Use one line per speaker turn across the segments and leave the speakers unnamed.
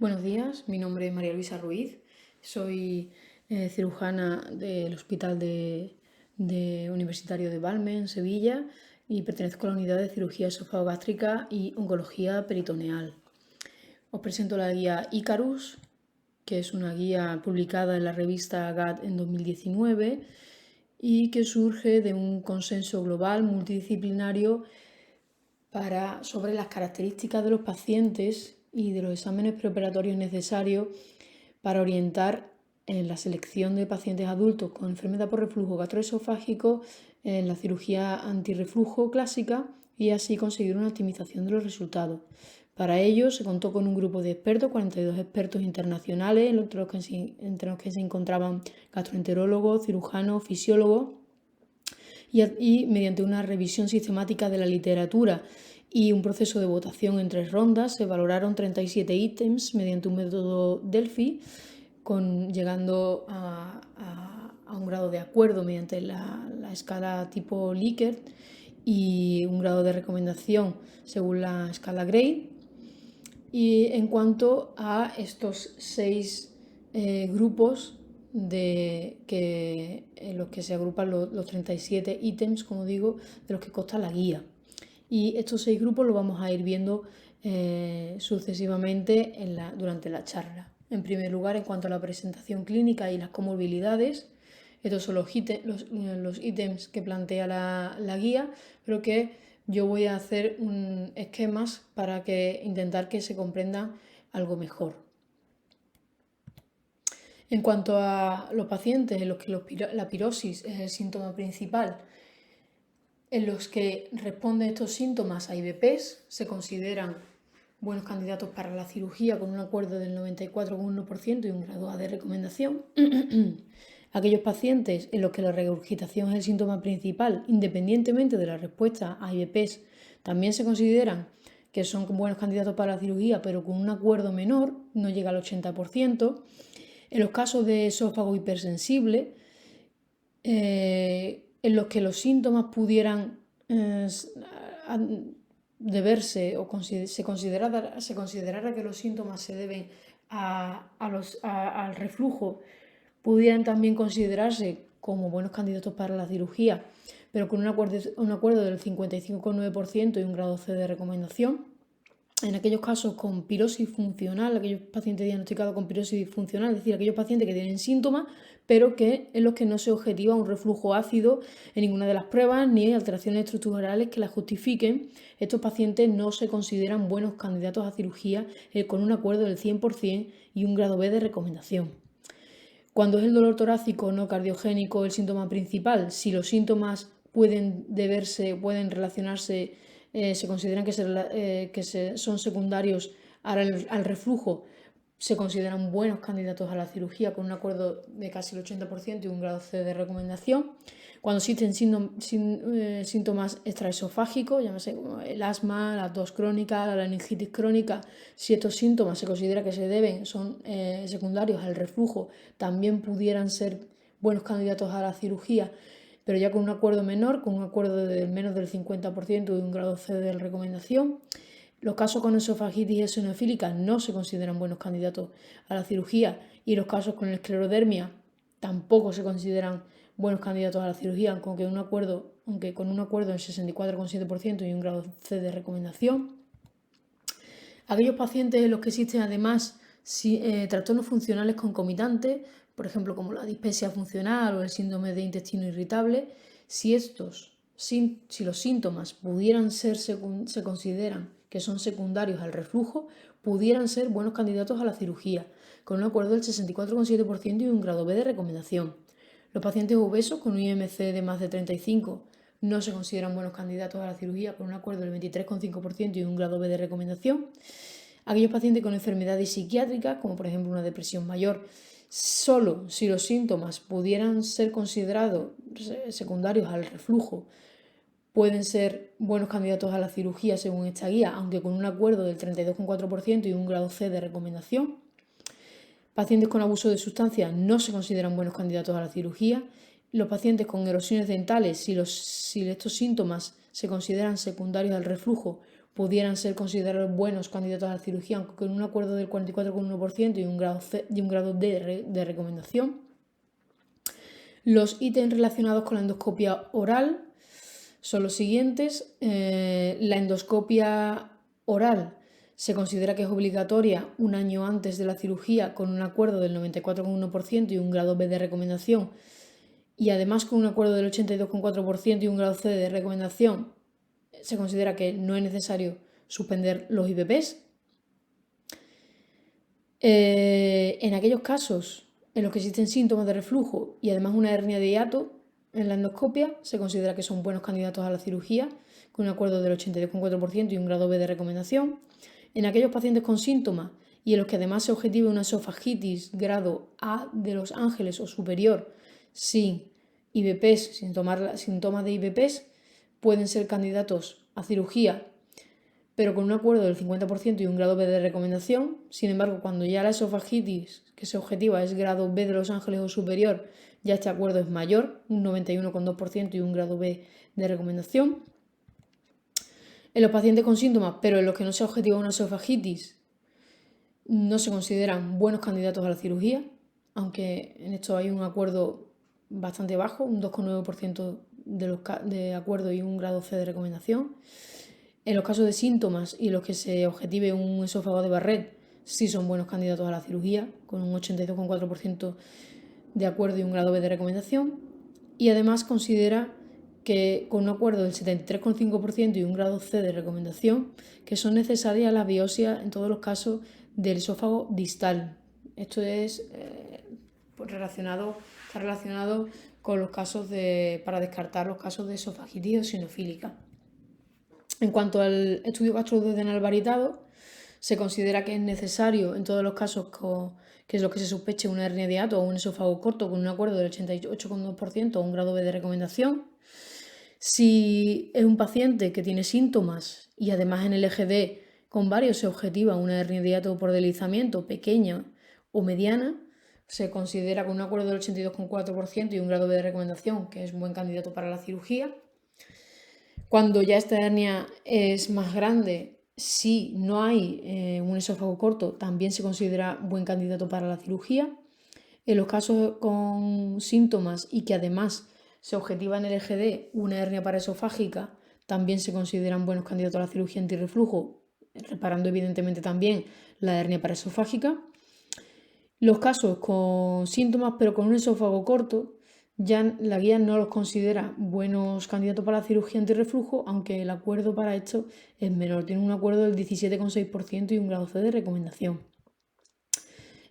Buenos días, mi nombre es María Luisa Ruiz, soy cirujana del Hospital Universitario de Valme, en Sevilla, y pertenezco a la unidad de cirugía esofagogástrica y oncología peritoneal. Os presento la guía Icarus, que es una guía publicada en la revista GAT en 2019 y que surge de un consenso global multidisciplinario sobre las características de los pacientes y de los exámenes preoperatorios necesarios para orientar en la selección de pacientes adultos con enfermedad por reflujo gastroesofágico en la cirugía antirreflujo clásica y así conseguir una optimización de los resultados. Para ello se contó con un grupo de expertos, 42 expertos internacionales, entre los que se encontraban gastroenterólogos, cirujanos, fisiólogos, y mediante una revisión sistemática de la literatura y un proceso de votación en 3 rondas se valoraron 37 ítems mediante un método Delphi, llegando a un grado de acuerdo mediante la escala tipo Likert y un grado de recomendación según la escala Gray. Y en cuanto a estos 6 grupos en los que se agrupan los 37 ítems, como digo, de los que consta la guía. Y estos 6 grupos los vamos a ir viendo sucesivamente durante la charla. En primer lugar, en cuanto a la presentación clínica y las comorbilidades, estos son los ítems que plantea la guía, pero que yo voy a hacer esquemas para intentar que se comprenda algo mejor. En cuanto a los pacientes en los que la pirosis es el síntoma principal, en los que responden estos síntomas a IBPs, se consideran buenos candidatos para la cirugía con un acuerdo del 94,1% y un grado A de recomendación. Aquellos pacientes en los que la regurgitación es el síntoma principal, independientemente de la respuesta a IBPs, también se consideran que son buenos candidatos para la cirugía, pero con un acuerdo menor, no llega al 80%. En los casos de esófago hipersensible, en los que los síntomas pudieran deberse o se considerara que los síntomas se deben al reflujo, pudieran también considerarse como buenos candidatos para la cirugía, pero con un acuerdo del 55,9% y un grado C de recomendación. En aquellos casos con pirosis funcional, aquellos pacientes diagnosticados con pirosis funcional, es decir, aquellos pacientes que tienen síntomas, pero en los que no se objetiva un reflujo ácido en ninguna de las pruebas ni hay alteraciones estructurales que las justifiquen, estos pacientes no se consideran buenos candidatos a cirugía con un acuerdo del 100% y un grado B de recomendación. Cuando es el dolor torácico no cardiogénico el síntoma principal, si los síntomas pueden relacionarse, se consideran que son secundarios al reflujo, se consideran buenos candidatos a la cirugía con un acuerdo de casi el 80% y un grado C de recomendación. Cuando existen síntomas extraesofágicos, llámese el asma, la tos crónica, la laringitis crónica, si estos síntomas se considera que son secundarios al reflujo, también pudieran ser buenos candidatos a la cirugía, pero ya con un acuerdo menor, con un acuerdo de menos del 50% y un grado C de recomendación. Los casos con esofagitis eosinofílica no se consideran buenos candidatos a la cirugía y los casos con esclerodermia tampoco se consideran buenos candidatos a la cirugía, aunque con un acuerdo en 64,7% y un grado C de recomendación. Aquellos pacientes en los que existen además trastornos funcionales concomitantes, por ejemplo como la dispepsia funcional o el síndrome de intestino irritable, si los síntomas se consideran que son secundarios al reflujo, pudieran ser buenos candidatos a la cirugía, con un acuerdo del 64,7% y un grado B de recomendación. Los pacientes obesos con un IMC de más de 35 no se consideran buenos candidatos a la cirugía, con un acuerdo del 23,5% y un grado B de recomendación. Aquellos pacientes con enfermedades psiquiátricas, como por ejemplo una depresión mayor, solo si los síntomas pudieran ser considerados secundarios al reflujo, pueden ser buenos candidatos a la cirugía según esta guía, aunque con un acuerdo del 32,4% y un grado C de recomendación. Pacientes con abuso de sustancias no se consideran buenos candidatos a la cirugía. Los pacientes con erosiones dentales, si estos síntomas se consideran secundarios al reflujo, pudieran ser considerados buenos candidatos a la cirugía, aunque con un acuerdo del 44,1% y un grado D de recomendación. Los ítems relacionados con la endoscopia oral son los siguientes. La endoscopia oral se considera que es obligatoria un año antes de la cirugía con un acuerdo del 94,1% y un grado B de recomendación, y además con un acuerdo del 82,4% y un grado C de recomendación se considera que no es necesario suspender los IVPs. En aquellos casos en los que existen síntomas de reflujo y además una hernia de hiato en la endoscopia, se considera que son buenos candidatos a la cirugía, con un acuerdo del 82,4% y un grado B de recomendación. En aquellos pacientes con síntomas y en los que además se objetive una esofagitis grado A de los ángeles o superior sin IVPs, sin tomar síntomas de IVPs, pueden ser candidatos a cirugía, pero con un acuerdo del 50% y un grado B de recomendación. Sin embargo, cuando ya la esofagitis que se objetiva es grado B de los ángeles o superior, ya este acuerdo es mayor, un 91,2% y un grado B de recomendación. En los pacientes con síntomas, pero en los que no se objetiva una esofagitis, no se consideran buenos candidatos a la cirugía, aunque en esto hay un acuerdo bastante bajo, un 2,9% de acuerdo y un grado C de recomendación. En los casos de síntomas y los que se objetive un esófago de Barrett, sí son buenos candidatos a la cirugía, con un 82,4% de acuerdo y un grado B de recomendación. Y además considera que con un acuerdo del 73,5% y un grado C de recomendación, que son necesarias las biopsias en todos los casos del esófago distal. Esto es está relacionado con los casos para descartar los casos de esofagitis eosinofílica. En cuanto al estudio gastroduodenal variado, se considera que es necesario en todos los casos que es lo que se sospeche una hernia de hiato o un esófago corto, con un acuerdo del 88,2% o un grado B de recomendación. Si es un paciente que tiene síntomas y además en el EGD con varios se objetiva una hernia de hiato por deslizamiento pequeña o mediana, se considera con un acuerdo del 82,4% y un grado B de recomendación que es un buen candidato para la cirugía. Cuando ya esta hernia es más grande, si no hay un esófago corto, también se considera buen candidato para la cirugía. En los casos con síntomas y que además se objetiva en el EGD una hernia paraesofágica, también se consideran buenos candidatos a la cirugía antirreflujo, reparando evidentemente también la hernia paraesofágica. Los casos con síntomas pero con un esófago corto, ya la guía no los considera buenos candidatos para la cirugía antirreflujo, aunque el acuerdo para esto es menor, tiene un acuerdo del 17,6% y un grado C de recomendación.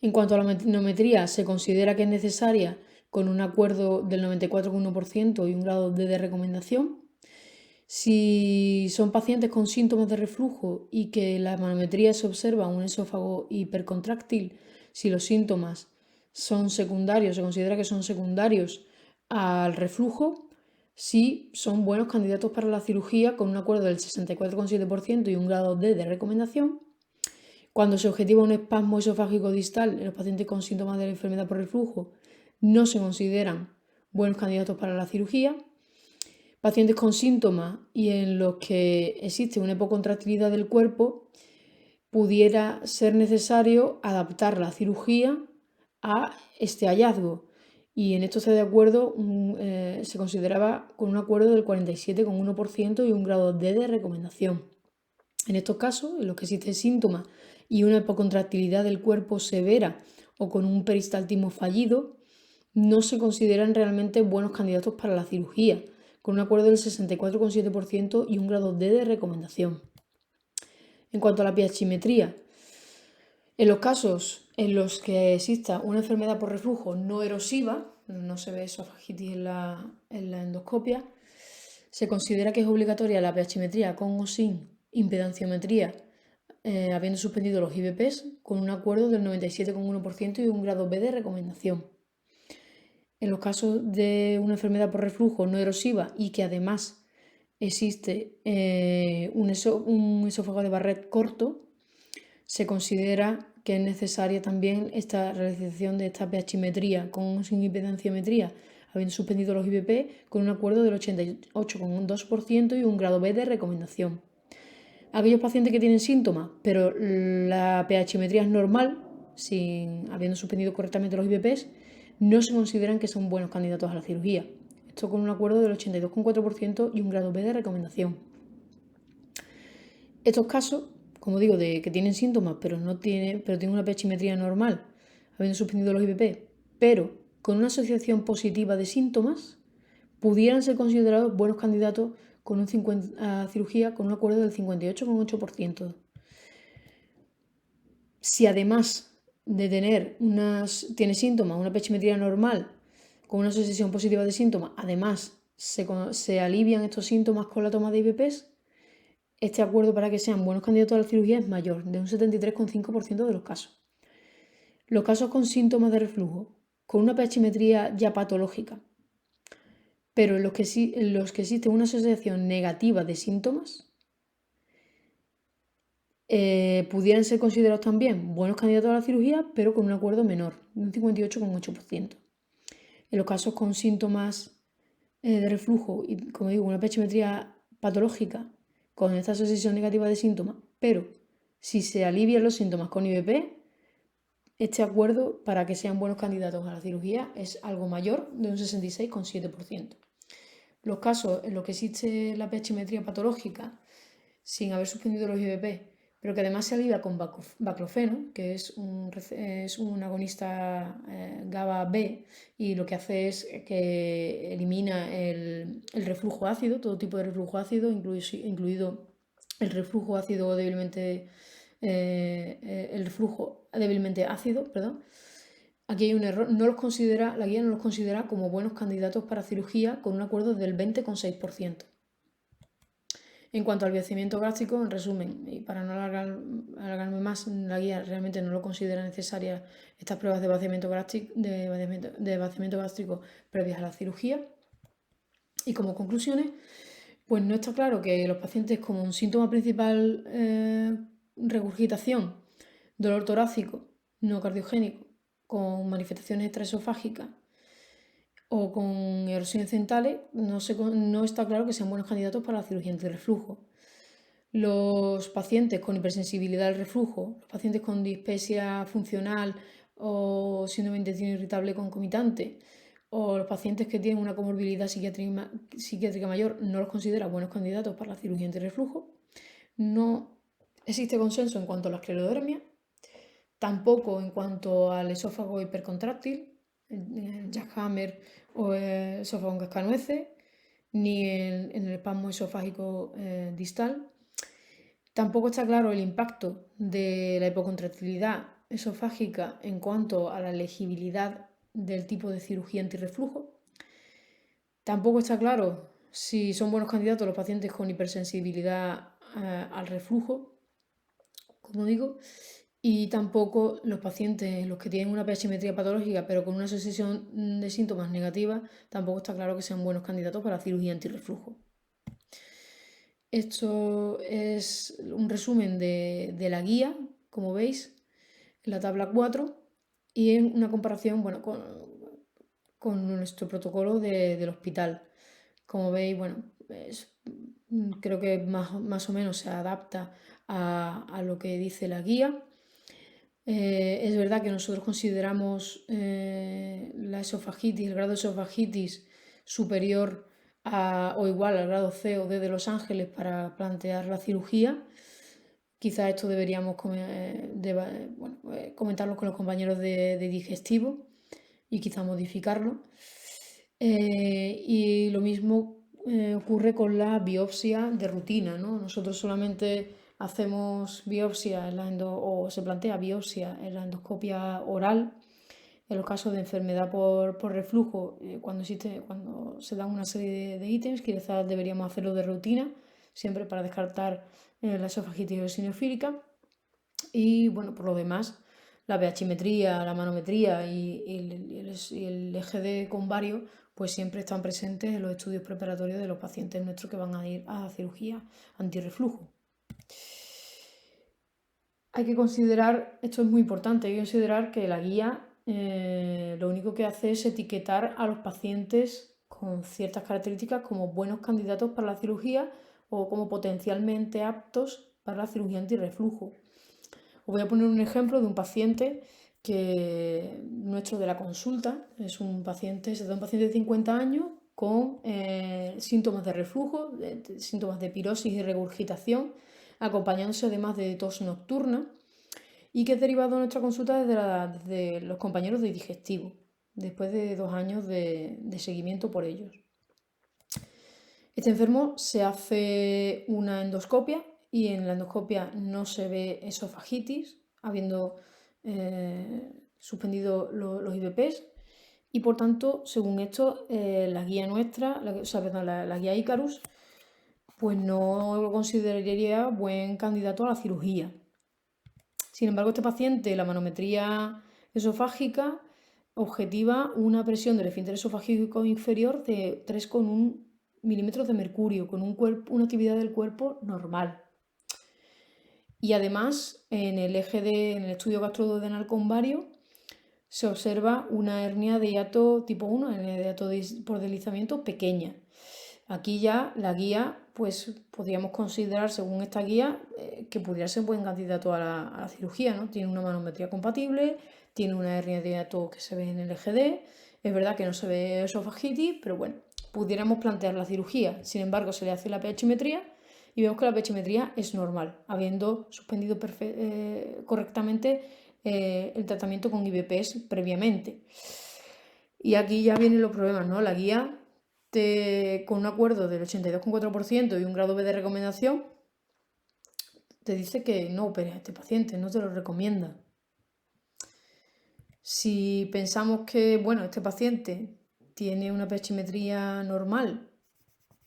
En cuanto a la manometría, se considera que es necesaria con un acuerdo del 94,1% y un grado D de recomendación. Si son pacientes con síntomas de reflujo y que en la manometría se observa un esófago hipercontráctil, si los síntomas son secundarios, se considera que son secundarios al reflujo, sí son buenos candidatos para la cirugía con un acuerdo del 64,7% y un grado D de recomendación. Cuando se objetiva un espasmo esofágico distal en los pacientes con síntomas de la enfermedad por reflujo, no se consideran buenos candidatos para la cirugía. Pacientes con síntomas y en los que existe una hipocontractilidad del cuerpo, pudiera ser necesario adaptar la cirugía a este hallazgo. Y en esto está de acuerdo, se consideraba con un acuerdo del 47,1% y un grado D de recomendación. En estos casos, en los que existen síntomas y una hipocontractilidad del cuerpo severa o con un peristaltismo fallido, no se consideran realmente buenos candidatos para la cirugía, con un acuerdo del 64,7% y un grado D de recomendación. En cuanto a la pH-metría, en los casos en los que exista una enfermedad por reflujo no erosiva, no se ve esofagitis en la endoscopia, se considera que es obligatoria la pH-metría con o sin impedanciometría, habiendo suspendido los IVPs, con un acuerdo del 97,1% y un grado B de recomendación. En los casos de una enfermedad por reflujo no erosiva y que además existe un esófago de Barrett corto, se considera que es necesaria también esta realización de esta pH-metría con o sin impedanciometría, habiendo suspendido los IVP con un acuerdo del 88,2% y un grado B de recomendación. Aquellos pacientes que tienen síntomas, pero la pHimetría es normal, habiendo suspendido correctamente los IVPs, no se consideran que son buenos candidatos a la cirugía. Esto con un acuerdo del 82,4% y un grado B de recomendación. Estos casos, como digo, de que tienen síntomas, pero tienen una pHimetría normal, habiendo suspendido los IVP, pero con una asociación positiva de síntomas, pudieran ser considerados buenos candidatos a cirugía con un acuerdo del 58,8%. Si además de tiene síntomas, una pHimetría normal, con una asociación positiva de síntomas, además se alivian estos síntomas con la toma de IVPs, este acuerdo para que sean buenos candidatos a la cirugía es mayor, de un 73,5% de los casos. Los casos con síntomas de reflujo, con una pHimetría ya patológica, pero en los que existe una asociación negativa de síntomas, pudieran ser considerados también buenos candidatos a la cirugía, pero con un acuerdo menor, de un 58,8%. En los casos con síntomas de reflujo y, como digo, una pHimetría patológica con esta asociación negativa de síntomas, pero si se alivian los síntomas con IVP, este acuerdo para que sean buenos candidatos a la cirugía es algo mayor, de un 66,7%. Los casos en los que existe la pHimetría patológica sin haber suspendido los IVP, pero que además se alivia con baclofeno, que es un agonista GABA B, y lo que hace es que elimina el reflujo ácido, todo tipo de reflujo ácido, incluido el reflujo ácido débilmente el reflujo débilmente ácido, perdón. Aquí hay un error, la guía no los considera como buenos candidatos para cirugía con un acuerdo del 20,6%. En cuanto al vaciamiento gástrico, en resumen, y para no alargarme más, la guía realmente no lo considera necesaria estas pruebas de vaciamiento gástrico previas a la cirugía. Y como conclusiones, pues no está claro que los pacientes con un síntoma principal, regurgitación, dolor torácico, no cardiogénico, con manifestaciones extraesofágicas o con erosiones centrales, no está claro que sean buenos candidatos para la cirugía antirreflujo. Los pacientes con hipersensibilidad al reflujo, los pacientes con dispepsia funcional o síndrome de intestino irritable concomitante, o los pacientes que tienen una comorbilidad psiquiátrica mayor, no los considera buenos candidatos para la cirugía antirreflujo. No existe consenso en cuanto a la esclerodermia, tampoco en cuanto al esófago hipercontráctil, el jackhammer o el esófago en cascanueces, ni en el espasmo esofágico distal. Tampoco está claro el impacto de la hipocontractilidad esofágica en cuanto a la elegibilidad del tipo de cirugía antirreflujo. Tampoco está claro si son buenos candidatos los pacientes con hipersensibilidad al reflujo, como digo, y tampoco los pacientes, los que tienen una pHimetría patológica pero con una asociación de síntomas negativa, tampoco está claro que sean buenos candidatos para la cirugía antirreflujo. Esto es un resumen de la guía, como veis, en la tabla 4, y en una comparación con nuestro protocolo del hospital. Como veis, creo que más o menos se adapta a lo que dice la guía. Es verdad que nosotros consideramos la esofagitis, el grado de esofagitis superior o igual al grado C o D de Los Ángeles para plantear la cirugía. Quizás esto deberíamos comentarlo con los compañeros de digestivo y quizá modificarlo. Y lo mismo ocurre con la biopsia de rutina, ¿no? Nosotros solamente hacemos biopsia o se plantea biopsia en la endoscopia oral. En los casos de enfermedad por reflujo, cuando se dan una serie de ítems, quizás deberíamos hacerlo de rutina, siempre para descartar la esofagitis eosinofílica. Y bueno, por lo demás, la pHimetría, la manometría y el EGD con varios, pues siempre están presentes en los estudios preparatorios de los pacientes nuestros que van a ir a cirugía antirreflujo. Hay que considerar, esto es muy importante, hay que considerar que la guía lo único que hace es etiquetar a los pacientes con ciertas características como buenos candidatos para la cirugía o como potencialmente aptos para la cirugía antirreflujo. Os voy a poner un ejemplo de un paciente nuestro de la consulta. Se trata de un paciente de 50 años con síntomas de reflujo, síntomas de pirosis y regurgitación, acompañándose además de tos nocturna, y que es derivado de nuestra consulta desde los compañeros de digestivo, después de 2 años de seguimiento por ellos. Este enfermo se hace una endoscopia y en la endoscopia no se ve esofagitis, habiendo suspendido los IVPs, y por tanto, según esto, la guía nuestra, la guía Icarus, pues no lo consideraría buen candidato a la cirugía. Sin embargo, este paciente, la manometría esofágica objetiva una presión del esfínter esofágico inferior de 3,1 milímetros de mercurio, con una actividad del cuerpo normal. Y además, en el estudio gastroduodenal con vario, se observa una hernia de hiato tipo 1, hernia de hiato por deslizamiento pequeña. Aquí ya la guía, pues podríamos considerar, según esta guía, que pudiera ser buen candidato a la cirugía, ¿no? Tiene una manometría compatible, tiene una hernia de hiato que se ve en el EGD, es verdad que no se ve esofagitis, pero bueno, pudiéramos plantear la cirugía. Sin embargo, se le hace la pH-metría y vemos que la pH-metría es normal, habiendo suspendido correctamente el tratamiento con IVPs previamente. Y aquí ya vienen los problemas, ¿no? La guía, con un acuerdo del 82,4% y un grado B de recomendación, te dice que no operes a este paciente, no te lo recomienda. Si pensamos que, bueno, este paciente tiene una pH-metría normal,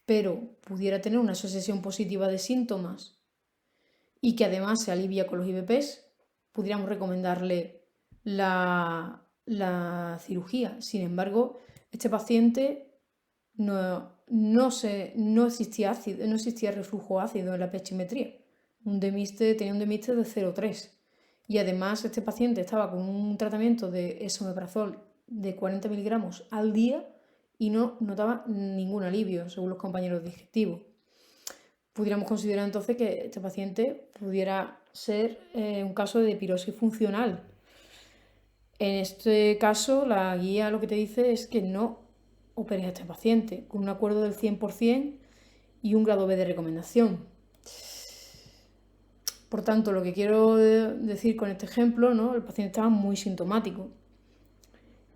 pero pudiera tener una asociación positiva de síntomas y que además se alivia con los IVPs, pudiéramos recomendarle la cirugía. Sin embargo, este paciente no existía reflujo ácido en la pH-metría. Tenía un DMIST de 0,3. Y además este paciente estaba con un tratamiento de esomeprazol de 40 miligramos al día y no notaba ningún alivio, según los compañeros digestivos. Pudiéramos considerar entonces que este paciente pudiera ser un caso de pirosis funcional. En este caso, la guía lo que te dice es que no operes a este paciente, con un acuerdo del 100% y un grado B de recomendación. Por tanto, lo que quiero decir con este ejemplo, ¿no? El paciente estaba muy sintomático,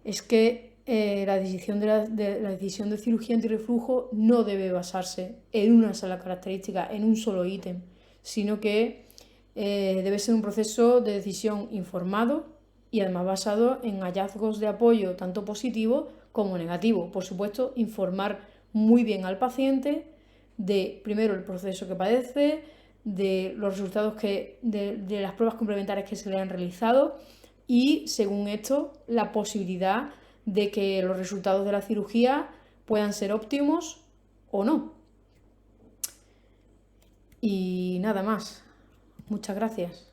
es que la decisión de cirugía antirreflujo no debe basarse en una sola característica, en un solo ítem, sino que debe ser un proceso de decisión informado y además basado en hallazgos de apoyo tanto positivo como negativo. Por supuesto, informar muy bien al paciente de, primero, el proceso que padece, de los resultados de las pruebas complementarias que se le han realizado y, según esto, la posibilidad de que los resultados de la cirugía puedan ser óptimos o no. Y nada más. Muchas gracias.